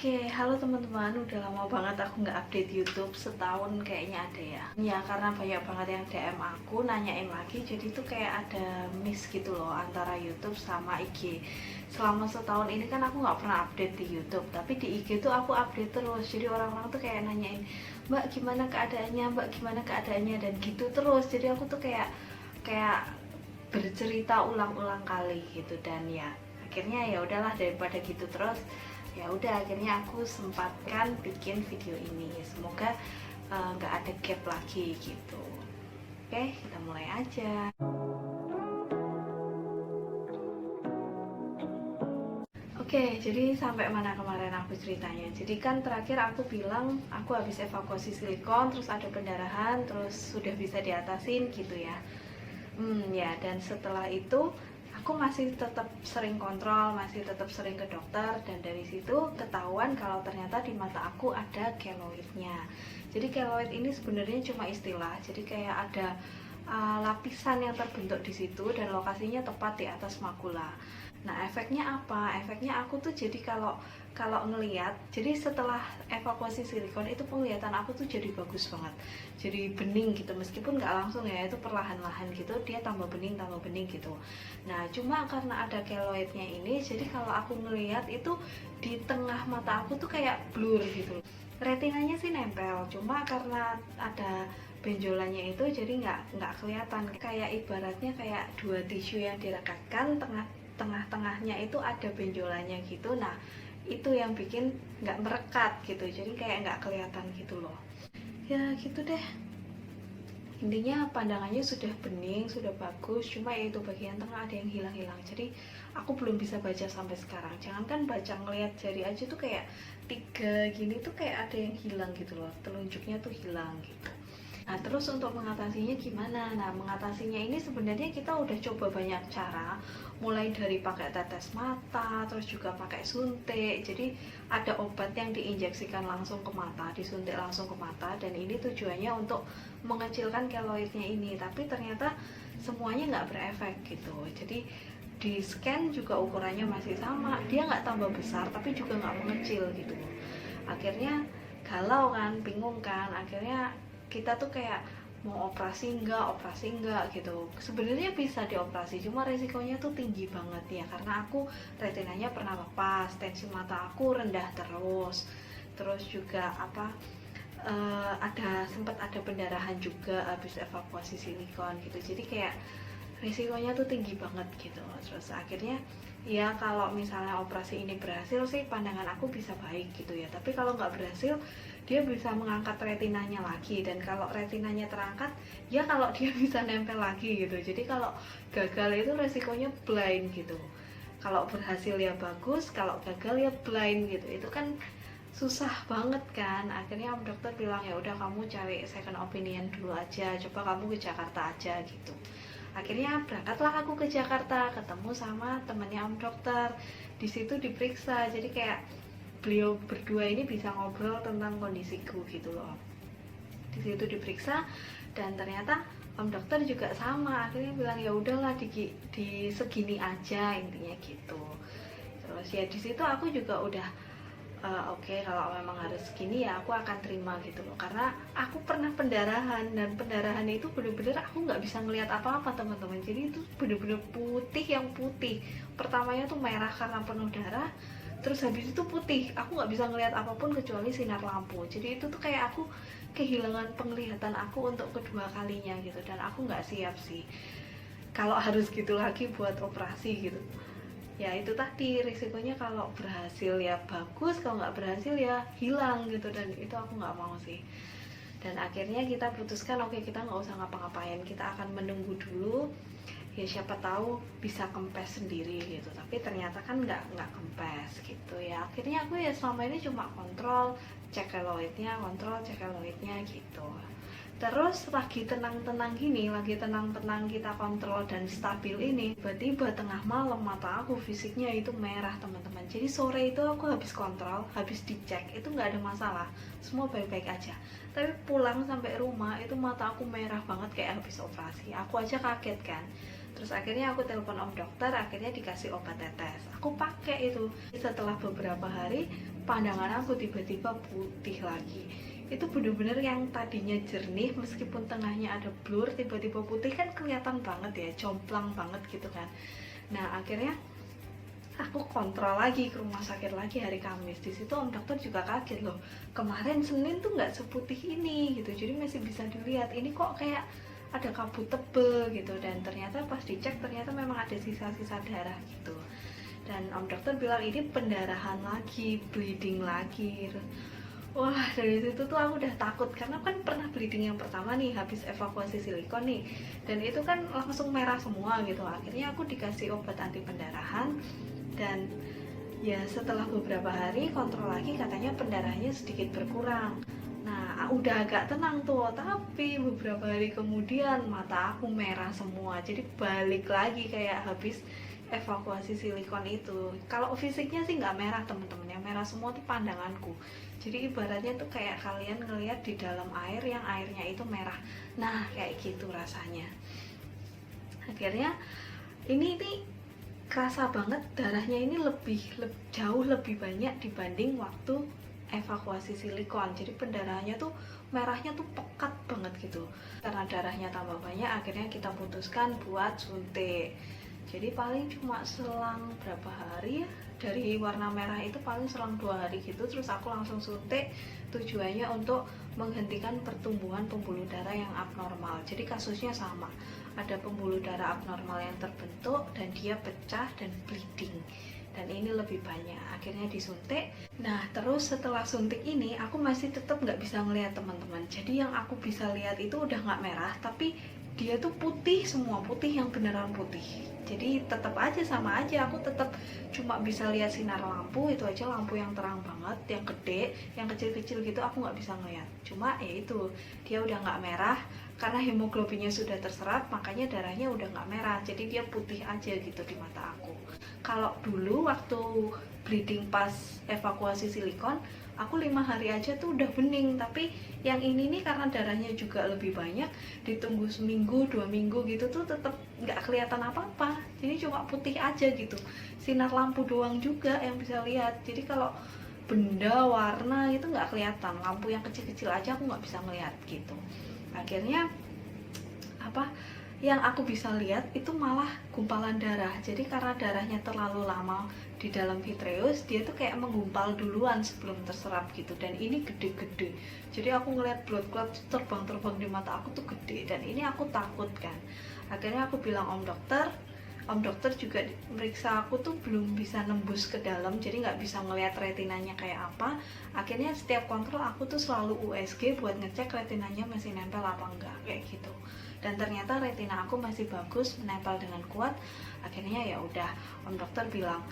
Oke, halo teman-teman. Udah lama banget aku nggak update YouTube, setahun kayaknya ada ya. Ya karena banyak banget yang DM aku nanyain lagi, jadi tuh kayak ada miss gitu loh antara YouTube sama IG. Selama setahun ini kan aku nggak pernah update di YouTube, tapi di IG tuh aku update terus. Jadi orang-orang tuh kayak nanyain, Mbak gimana keadaannya, Mbak gimana keadaannya, dan gitu terus. Jadi aku tuh kayak bercerita ulang-ulang kali gitu, dan ya akhirnya ya udahlah, daripada gitu terus ya udah akhirnya aku sempatkan bikin video ini. Semoga nggak ada gap lagi gitu. Oke, kita mulai aja. Oke, jadi sampai mana kemarin aku ceritanya. Jadi kan terakhir aku bilang aku habis evakuasi silikon, terus ada pendarahan, terus sudah bisa diatasin gitu ya. Ya, dan setelah itu aku masih tetap sering kontrol, masih tetap sering ke dokter, dan dari situ ketahuan kalau ternyata di mata aku ada keloidnya. Jadi keloid ini sebenarnya cuma istilah, jadi kayak ada lapisan yang terbentuk di situ dan lokasinya tepat di atas makula. Nah, efeknya apa? Efeknya aku tuh jadi kalau ngelihat, jadi setelah evakuasi silikon itu penglihatan aku tuh jadi bagus banget, jadi bening gitu, meskipun nggak langsung ya, itu perlahan-lahan gitu dia tambah bening gitu. Nah, cuma karena ada keloidnya ini, jadi kalau aku ngelihat itu di tengah mata aku tuh kayak blur gitu. Retinanya sih nempel, cuma karena ada benjolannya itu jadi nggak kelihatan, kayak ibaratnya kayak dua tisu yang direkatkan, tengah-tengahnya itu ada benjolannya gitu. Nah, itu yang bikin nggak merekat gitu, jadi kayak nggak kelihatan gitu loh. Ya gitu deh, intinya pandangannya sudah bening, sudah bagus, cuma ya itu bagian tengah ada yang hilang-hilang. Jadi aku belum bisa baca sampai sekarang. Jangankan baca, ngelihat jari aja tuh kayak tiga gini tuh kayak ada yang hilang gitu loh, telunjuknya tuh hilang gitu. Nah, terus untuk mengatasinya gimana? Nah, mengatasinya ini sebenarnya kita udah coba banyak cara, mulai dari pakai tetes mata, terus juga pakai suntik. Jadi ada obat yang diinjeksikan langsung ke mata, disuntik langsung ke mata, dan ini tujuannya untuk mengecilkan keloidnya ini. Tapi ternyata semuanya nggak berefek gitu. Jadi di scan juga ukurannya masih sama, dia nggak tambah besar tapi juga nggak mengecil gitu. Akhirnya galau kan, bingung kan, akhirnya kita tuh kayak mau operasi enggak gitu. Sebenarnya bisa dioperasi, cuma resikonya tuh tinggi banget ya, karena aku retinanya pernah lepas, tensi mata aku rendah terus juga sempat ada pendarahan juga habis evakuasi silikon gitu. Jadi kayak risikonya tuh tinggi banget gitu. Terus akhirnya ya kalau misalnya operasi ini berhasil sih pandangan aku bisa baik gitu ya, tapi kalau nggak berhasil dia bisa mengangkat retinanya lagi, dan kalau retinanya terangkat ya kalau dia bisa nempel lagi gitu. Jadi kalau gagal itu resikonya blind gitu, kalau berhasil ya bagus, kalau gagal ya blind gitu. Itu kan susah banget kan. Akhirnya om dokter bilang ya udah kamu cari second opinion dulu aja, coba kamu ke Jakarta aja gitu. Akhirnya berangkatlah aku ke Jakarta, ketemu sama temennya om dokter. Di situ diperiksa, jadi kayak beliau berdua ini bisa ngobrol tentang kondisiku gitu loh. Di situ diperiksa dan ternyata om dokter juga sama, akhirnya bilang ya udahlah di segini aja intinya gitu. Terus ya di situ aku juga udah oke, kalau memang harus segini ya aku akan terima gitu loh, karena aku pernah pendarahan, dan pendarahan itu bener-bener aku nggak bisa ngelihat apa-apa teman-teman. Jadi itu bener-bener putih, yang putih pertamanya tuh merah karena penuh darah, terus habis itu putih, aku nggak bisa ngelihat apapun kecuali sinar lampu. Jadi itu tuh kayak aku kehilangan penglihatan aku untuk kedua kalinya gitu, dan aku nggak siap sih kalau harus gitu lagi buat operasi gitu. Ya itu tadi risikonya, kalau berhasil ya bagus, kalau nggak berhasil ya hilang gitu, dan itu aku nggak mau sih. Dan akhirnya kita putuskan oke, kita nggak usah ngapa-ngapain, kita akan menunggu dulu, ya siapa tahu bisa kempes sendiri gitu. Tapi ternyata kan nggak kempes gitu ya. Akhirnya aku ya selama ini cuma kontrol cek keloidnya, gitu. Terus lagi tenang-tenang gini, lagi tenang-tenang kita kontrol dan stabil ini, tiba-tiba tengah malam mata aku fisiknya itu merah teman-teman. Jadi sore itu aku habis kontrol, habis dicek, itu nggak ada masalah, semua baik-baik aja. Tapi pulang sampai rumah itu mata aku merah banget kayak habis operasi. Aku aja kaget kan. Terus akhirnya aku telepon om dokter, akhirnya dikasih obat tetes. Aku pakai itu. Setelah beberapa hari pandangan aku tiba-tiba putih lagi. Itu bener-bener yang tadinya jernih meskipun tengahnya ada blur, tiba-tiba putih kan kelihatan banget ya, jomplang banget gitu kan. Nah akhirnya aku kontrol lagi ke rumah sakit lagi hari Kamis. Di situ om dokter juga kaget loh, kemarin Senin tuh nggak seputih ini gitu, jadi masih bisa dilihat, ini kok kayak ada kabut tebel gitu. Dan ternyata pas dicek ternyata memang ada sisa-sisa darah gitu. Dan om dokter bilang ini pendarahan lagi, bleeding lagi. Wah dari situ tuh aku udah takut, karena kan pernah bleeding yang pertama nih habis evakuasi silikon nih, dan itu kan langsung merah semua gitu. Akhirnya aku dikasih obat anti pendarahan, dan ya setelah beberapa hari kontrol lagi katanya pendarahannya sedikit berkurang. Nah udah agak tenang tuh, tapi beberapa hari kemudian mata aku merah semua, jadi balik lagi kayak habis evakuasi silikon itu. Kalau fisiknya sih nggak merah temen-temen, yang merah semua tuh pandanganku. Jadi ibaratnya tuh kayak kalian ngeliat di dalam air yang airnya itu merah. Nah kayak gitu rasanya. Akhirnya ini nih kerasa banget darahnya ini jauh lebih banyak dibanding waktu evakuasi silikon. Jadi pendarahannya tuh merahnya tuh pekat banget gitu. Karena darahnya tambah banyak, akhirnya kita putuskan buat suntik. Jadi paling cuma selang berapa hari ya, dari warna merah itu paling selang 2 hari gitu. Terus aku langsung suntik, tujuannya untuk menghentikan pertumbuhan pembuluh darah yang abnormal. Jadi kasusnya sama, ada pembuluh darah abnormal yang terbentuk dan dia pecah dan bleeding, dan ini lebih banyak. Akhirnya disuntik. Nah terus setelah suntik ini aku masih tetap nggak bisa ngelihat teman-teman. Jadi yang aku bisa lihat itu udah nggak merah, tapi dia tuh putih semua, putih yang beneran putih. Jadi tetap aja sama aja, aku tetap cuma bisa lihat sinar lampu, itu aja lampu yang terang banget, yang gede, yang kecil-kecil gitu aku nggak bisa ngeliat. Cuma ya itu, dia udah nggak merah karena hemoglobinnya sudah terserap, makanya darahnya udah nggak merah, jadi dia putih aja gitu di mata aku. Kalau dulu waktu bleeding pas evakuasi silikon, aku 5 hari aja tuh udah bening. Tapi yang ini nih karena darahnya juga lebih banyak, ditunggu seminggu 2 minggu gitu tuh tetap nggak kelihatan apa-apa, jadi cuma putih aja gitu, sinar lampu doang juga yang bisa lihat. Jadi kalau benda warna itu nggak kelihatan, lampu yang kecil-kecil aja aku nggak bisa ngeliat gitu. Akhirnya yang aku bisa lihat itu malah gumpalan darah. Jadi karena darahnya terlalu lama di dalam vitreous, dia tuh kayak menggumpal duluan sebelum terserap gitu. Dan ini gede-gede, jadi aku ngeliat blood clot terbang-terbang di mata aku tuh gede, dan ini aku takut kan. Akhirnya aku bilang om dokter juga meriksa aku tuh belum bisa nembus ke dalam, jadi nggak bisa ngelihat retinanya kayak apa. Akhirnya setiap kontrol aku tuh selalu USG buat ngecek retinanya masih nempel apa enggak kayak gitu. Dan ternyata retina aku masih bagus, menempel dengan kuat. Akhirnya ya udah, om dokter bilang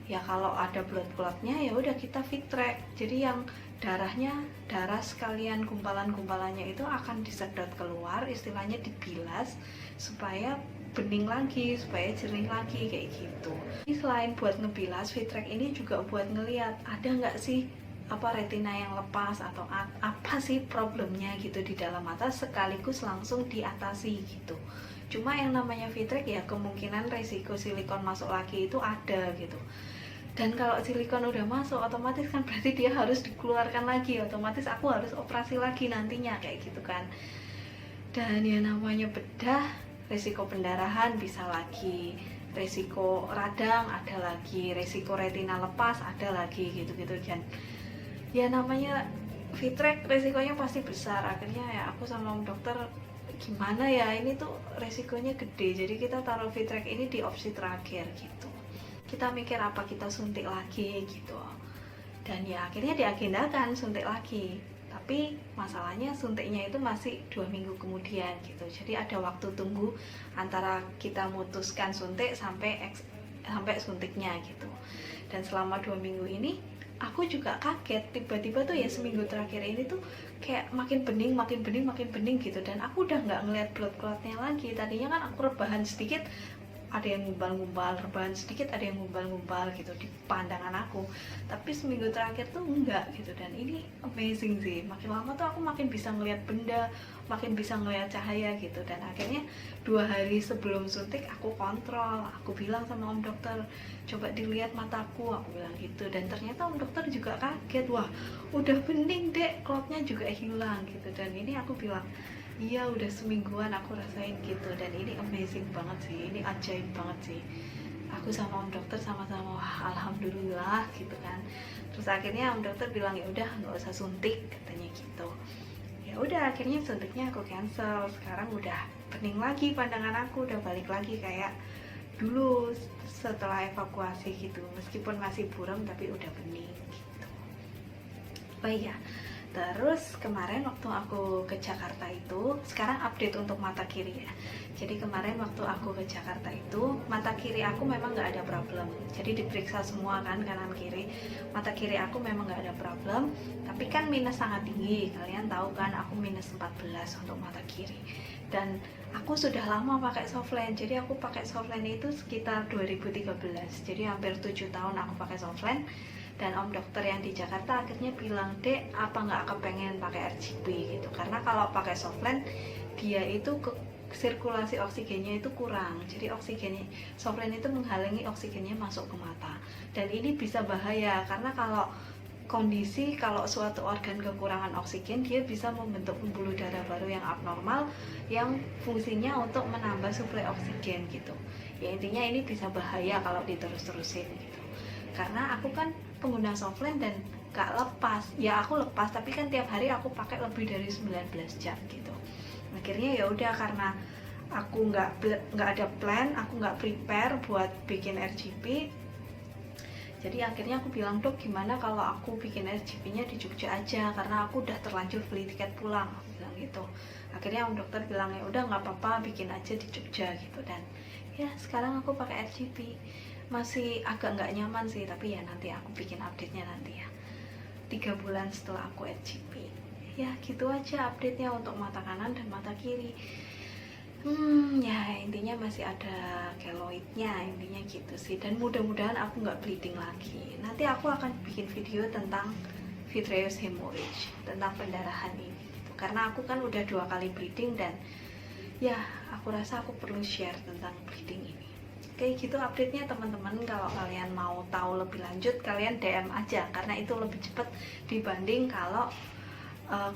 ya kalau ada blood clotnya ya udah kita Vitrek. Jadi yang darah sekalian gumpalan-gumpalannya itu akan disedot keluar, istilahnya dibilas supaya bening lagi, supaya jernih lagi kayak gitu. Ini selain buat ngebilas, Vitrek ini juga buat ngeliat ada nggak sih retina yang lepas atau apa sih problemnya gitu di dalam mata, sekaligus langsung diatasi gitu. Cuma yang namanya Vitrek ya kemungkinan resiko silikon masuk lagi itu ada gitu. Dan kalau silikon udah masuk otomatis kan berarti dia harus dikeluarkan lagi, otomatis aku harus operasi lagi nantinya kayak gitu kan. Dan ya namanya bedah, resiko pendarahan bisa lagi, resiko radang ada lagi, resiko retina lepas ada lagi gitu-gitu. Dan ya namanya Vitrek resikonya pasti besar. Akhirnya ya aku sama om dokter gimana ya, ini tuh resikonya gede, jadi kita taruh Vitrek ini di opsi terakhir gitu. Kita mikir apa kita suntik lagi gitu. Dan ya akhirnya diagendakan suntik lagi. Tapi masalahnya suntiknya itu masih 2 minggu kemudian gitu. Jadi ada waktu tunggu antara kita memutuskan suntik sampai suntiknya gitu. Dan selama 2 minggu ini aku juga kaget, tiba-tiba tuh ya seminggu terakhir ini tuh kayak makin bening gitu. Dan aku udah nggak ngeliat blood clotnya lagi. Tadinya kan aku rebahan sedikit ada yang ngumpal-ngumpal, rebahan sedikit ada yang ngumpal-ngumpal gitu di pandangan aku. Tapi seminggu terakhir tuh enggak gitu, dan ini amazing sih. Makin lama tuh aku makin bisa ngelihat benda, makin bisa ngelihat cahaya gitu. Dan akhirnya 2 hari sebelum suntik aku kontrol, aku bilang sama om dokter, coba dilihat mataku, aku bilang gitu. Dan ternyata om dokter juga kaget, wah udah bening dek, klotnya juga hilang gitu. Dan ini aku bilang, iya udah semingguan aku rasain gitu. Dan ini amazing banget sih, ini ajaib banget sih. Aku sama om dokter sama-sama wah alhamdulillah gitu kan. Terus akhirnya om dokter bilang ya udah nggak usah suntik katanya gitu. Ya udah akhirnya suntiknya aku cancel. Sekarang udah bening lagi pandangan aku, udah balik lagi kayak dulu setelah evakuasi gitu. Meskipun masih buram tapi udah bening gitu. Baik ya. Terus kemarin waktu aku ke Jakarta itu, sekarang update untuk mata kiri ya. Jadi kemarin waktu aku ke Jakarta itu, mata kiri aku memang nggak ada problem. Jadi diperiksa semua kan kanan kiri. Mata kiri aku memang nggak ada problem, tapi kan minus sangat tinggi. Kalian tahu kan aku minus 14 untuk mata kiri. Dan aku sudah lama pakai softland. Jadi aku pakai softland itu sekitar 2013. Jadi hampir 7 tahun aku pakai softland. Dan om dokter yang di Jakarta akhirnya bilang, dek apa nggak kepengen pakai RGB gitu, karena kalau pakai softland dia itu sirkulasi oksigennya itu kurang, jadi oksigennya softland itu menghalangi oksigennya masuk ke mata, dan ini bisa bahaya karena kalau kalau suatu organ kekurangan oksigen, dia bisa membentuk pembuluh darah baru yang abnormal yang fungsinya untuk menambah suplai oksigen gitu. Ya intinya ini bisa bahaya kalau diterus-terusin gitu. Karena aku kan pengguna softland dan gak lepas, ya aku lepas tapi kan tiap hari aku pakai lebih dari 19 jam gitu. Akhirnya ya udah, karena aku nggak ada plan, aku nggak prepare buat bikin RGP. Jadi akhirnya aku bilang, dok gimana kalau aku bikin RGP-nya di Jogja aja, karena aku udah terlanjur beli tiket pulang, aku bilang gitu. Akhirnya om dokter bilang ya udah nggak apa-apa, bikin aja di Jogja gitu. Dan ya sekarang aku pakai RGP, masih agak nggak nyaman sih, tapi ya nanti aku bikin update-nya nanti ya, 3 bulan setelah aku RGP. Ya gitu aja update-nya untuk mata kanan dan mata kiri. Ya intinya masih ada keloidnya, intinya gitu sih. Dan mudah-mudahan aku nggak bleeding lagi. Nanti aku akan bikin video tentang vitreous hemorrhage, tentang pendarahan ini gitu. Karena aku kan udah 2 kali bleeding, dan ya aku rasa aku perlu share tentang bleeding ini. Kayak gitu update-nya teman-teman. Kalau kalian mau tahu lebih lanjut, kalian DM aja, karena itu lebih cepat dibanding kalau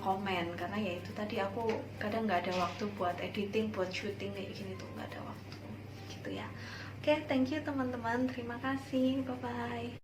komen. Karena ya itu tadi, aku kadang nggak ada waktu buat editing, buat syuting kayak gini tuh, nggak ada waktu gitu ya. Oke, thank you teman-teman, terima kasih, bye bye.